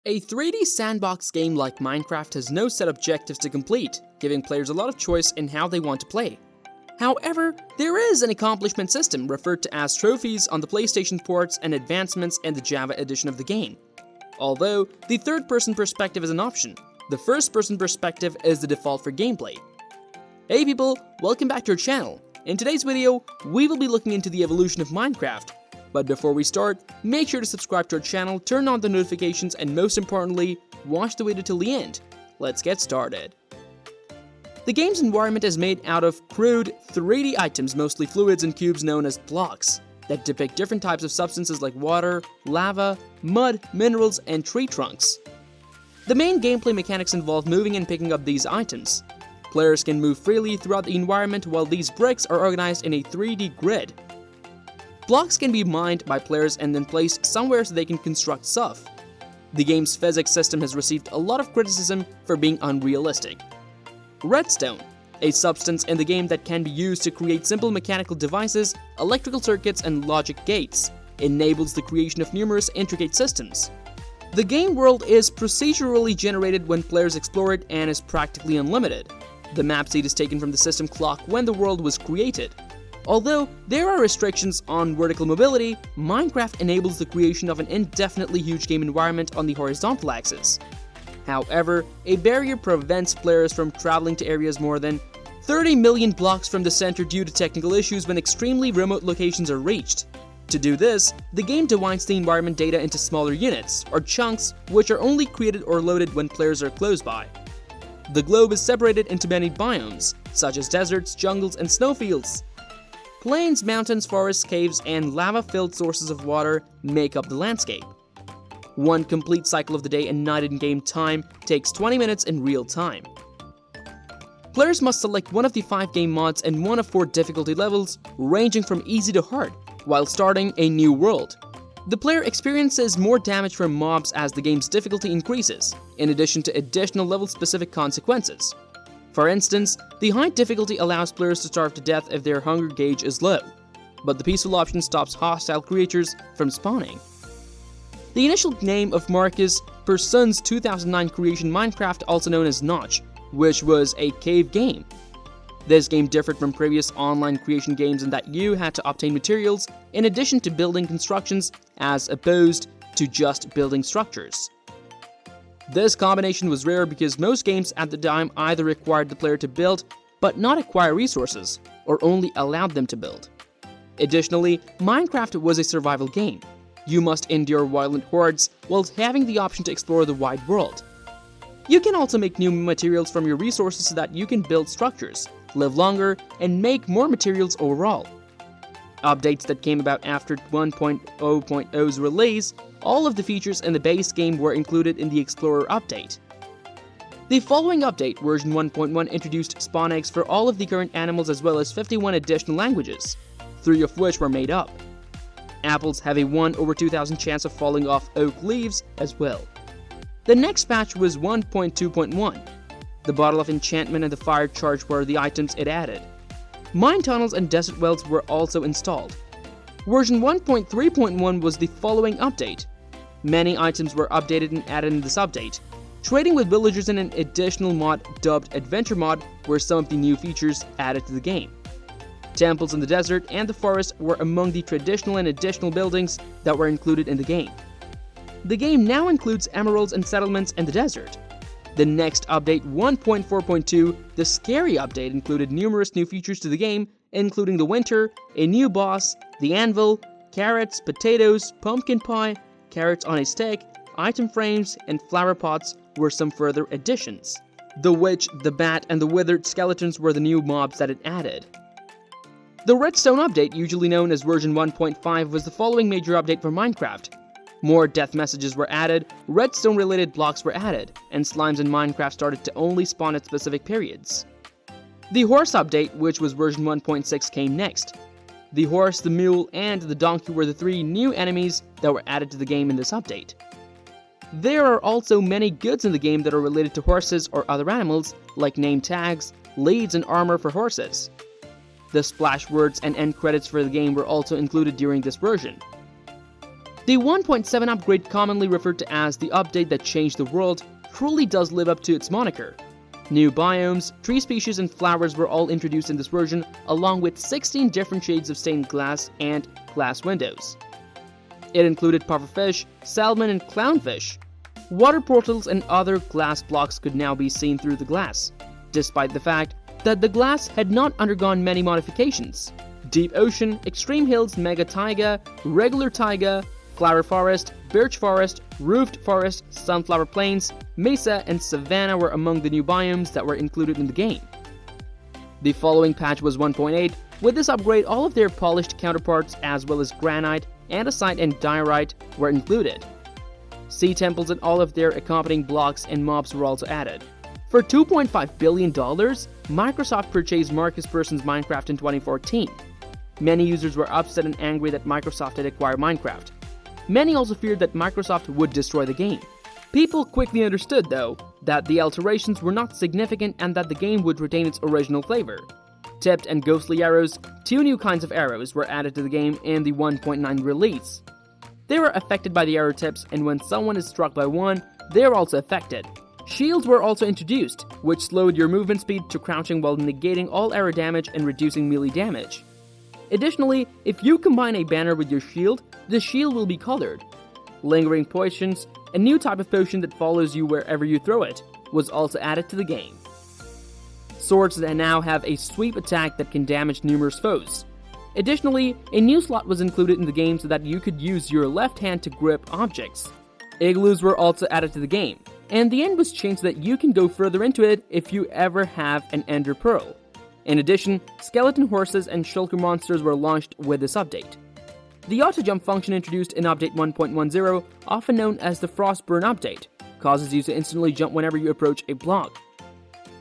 A 3D sandbox game like Minecraft has no set objectives to complete, giving players a lot of choice in how they want to play. However, there is an accomplishment system referred to as trophies on the PlayStation ports and advancements in the Java edition of the game. Although, the third-person perspective is an option, the first-person perspective is the default for gameplay. Hey people, welcome back to our channel. In today's video, we will be looking into the evolution of Minecraft. But before we start, make sure to subscribe to our channel, turn on the notifications, and most importantly, watch the video till the end. Let's get started. The game's environment is made out of crude 3D items, mostly fluids and cubes known as blocks, that depict different types of substances like water, lava, mud, minerals, and tree trunks. The main gameplay mechanics involve moving and picking up these items. Players can move freely throughout the environment while these bricks are organized in a 3D grid. Blocks can be mined by players and then placed somewhere so they can construct stuff. The game's physics system has received a lot of criticism for being unrealistic. Redstone, a substance in the game that can be used to create simple mechanical devices, electrical circuits, and logic gates, enables the creation of numerous intricate systems. The game world is procedurally generated when players explore it and is practically unlimited. The map seed is taken from the system clock when the world was created. Although there are restrictions on vertical mobility, Minecraft enables the creation of an indefinitely huge game environment on the horizontal axis. However, a barrier prevents players from traveling to areas more than 30 million blocks from the center due to technical issues when extremely remote locations are reached. To do this, the game divides the environment data into smaller units, or chunks, which are only created or loaded when players are close by. The globe is separated into many biomes, such as deserts, jungles, and snowfields. Plains, mountains, forests, caves, and lava-filled sources of water make up the landscape. One complete cycle of the day and night in-game time takes 20 minutes in real time. Players must select one of the 5 game mods and one of 4 difficulty levels, ranging from easy to hard, while starting a new world. The player experiences more damage from mobs as the game's difficulty increases, in addition to additional level-specific consequences. For instance, the high difficulty allows players to starve to death if their hunger gauge is low, but the peaceful option stops hostile creatures from spawning. The initial name of Marcus Person's 2009 creation Minecraft, also known as Notch, which was a cave game. This game differed from previous online creation games in that you had to obtain materials in addition to building constructions as opposed to just building structures. This combination was rare because most games at the time either required the player to build but not acquire resources, or only allowed them to build. Additionally, Minecraft was a survival game. You must endure violent hordes whilst having the option to explore the wide world. You can also make new materials from your resources so that you can build structures, live longer, and make more materials overall. Updates that came about after 1.0.0's release, all of the features in the base game were included in the Explorer update. The following update, version 1.1, introduced spawn eggs for all of the current animals as well as 51 additional languages, 3 of which were made up. Apples have a 1/2000 chance of falling off oak leaves as well. The next patch was 1.2.1. The Bottle of Enchantment and the Fire Charge were the items it added. Mine tunnels and desert wells were also installed. Version 1.3.1 was the following update. Many items were updated and added in this update. Trading with villagers in an additional mod dubbed Adventure Mod were some of the new features added to the game. Temples in the desert and the forest were among the traditional and additional buildings that were included in the game. The game now includes emeralds and settlements in the desert. The next update, 1.4.2, the Scary Update, included numerous new features to the game, including the winter, a new boss, the anvil, carrots, potatoes, pumpkin pie, carrots on a stick, item frames, and flower pots were some further additions. The witch, the bat, and the withered skeletons were the new mobs that it added. The Redstone Update, usually known as version 1.5, was the following major update for Minecraft. More death messages were added, redstone-related blocks were added, and slimes in Minecraft started to only spawn at specific periods. The Horse Update, which was version 1.6, came next. The horse, the mule, and the donkey were the 3 new enemies that were added to the game in this update. There are also many goods in the game that are related to horses or other animals, like name tags, leads, and armor for horses. The splash words and end credits for the game were also included during this version. The 1.7 upgrade, commonly referred to as the update that changed the world, truly does live up to its moniker. New biomes, tree species, and flowers were all introduced in this version, along with 16 different shades of stained glass and glass windows. It included pufferfish, salmon, and clownfish. Water portals and other glass blocks could now be seen through the glass, despite the fact that the glass had not undergone many modifications. Deep ocean, extreme hills, mega taiga, regular taiga, flower forest, birch forest, roofed forest, sunflower plains, mesa, and savanna were among the new biomes that were included in the game. The following patch was 1.8. With this upgrade, all of their polished counterparts as well as granite, andesite, and diorite were included. Sea temples and all of their accompanying blocks and mobs were also added. For $2.5 billion, Microsoft purchased Marcus Persson's Minecraft in 2014. Many users were upset and angry that Microsoft had acquired Minecraft. Many also feared that Microsoft would destroy the game. People quickly understood, though, that the alterations were not significant and that the game would retain its original flavor. Tipped and ghostly arrows, 2 new kinds of arrows, were added to the game in the 1.9 release. They were affected by the arrow tips, and when someone is struck by one, they are also affected. Shields were also introduced, which slowed your movement speed to crouching while negating all arrow damage and reducing melee damage. Additionally, if you combine a banner with your shield, the shield will be colored. Lingering potions, a new type of potion that follows you wherever you throw it, was also added to the game. Swords that now have a sweep attack that can damage numerous foes. Additionally, a new slot was included in the game so that you could use your left hand to grip objects. Igloos were also added to the game, and the end was changed so that you can go further into it if you ever have an Ender Pearl. In addition, skeleton horses and shulker monsters were launched with this update. The auto-jump function introduced in Update 1.10, often known as the Frostburn update, causes you to instantly jump whenever you approach a block.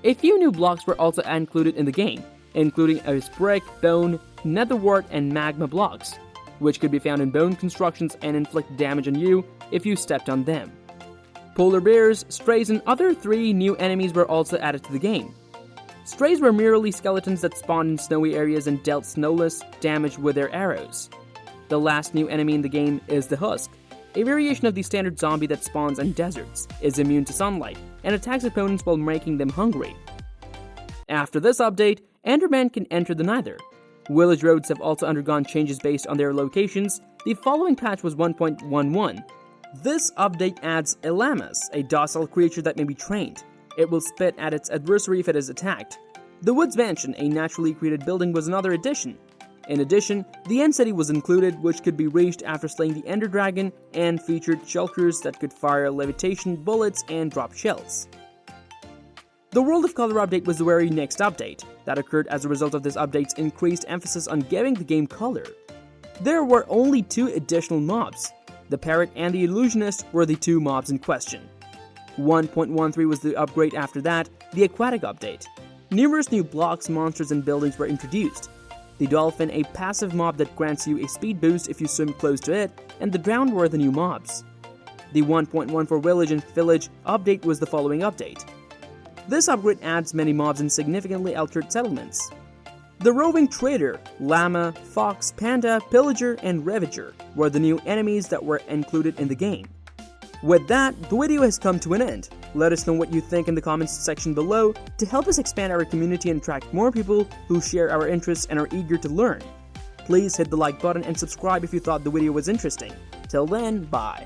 A few new blocks were also included in the game, including a brick, bone, nether wart, and magma blocks, which could be found in bone constructions and inflict damage on you if you stepped on them. Polar bears, strays, and other 3 new enemies were also added to the game. Strays were merely skeletons that spawned in snowy areas and dealt snowless damage with their arrows. The last new enemy in the game is the Husk, a variation of the standard zombie that spawns in deserts, is immune to sunlight, and attacks opponents while making them hungry. After this update, Enderman can enter the Nether. Village roads have also undergone changes based on their locations. The following patch was 1.11. This update adds a Lammas, a docile creature that may be trained. It will spit at its adversary if it is attacked. The Woods Mansion, a naturally created building, was another addition. In addition, the End City was included, which could be reached after slaying the Ender Dragon, and featured shulkers that could fire levitation bullets and drop shells. The World of Color update was the very next update that occurred as a result of this update's increased emphasis on giving the game color. There were only 2 additional mobs. The Parrot and the Illusionist were the 2 mobs in question. 1.13 was the upgrade after that, the Aquatic update. Numerous new blocks, monsters, and buildings were introduced. The Dolphin, a passive mob that grants you a speed boost if you swim close to it, and the Drowned were the new mobs. The 1.14 Village and Village update was the following update. This upgrade adds many mobs and significantly altered settlements. The Roving Trader, Llama, Fox, Panda, Pillager, and Ravager were the new enemies that were included in the game. With that, the video has come to an end. Let us know what you think in the comments section below to help us expand our community and attract more people who share our interests and are eager to learn. Please hit the like button and subscribe if you thought the video was interesting. Till then, bye.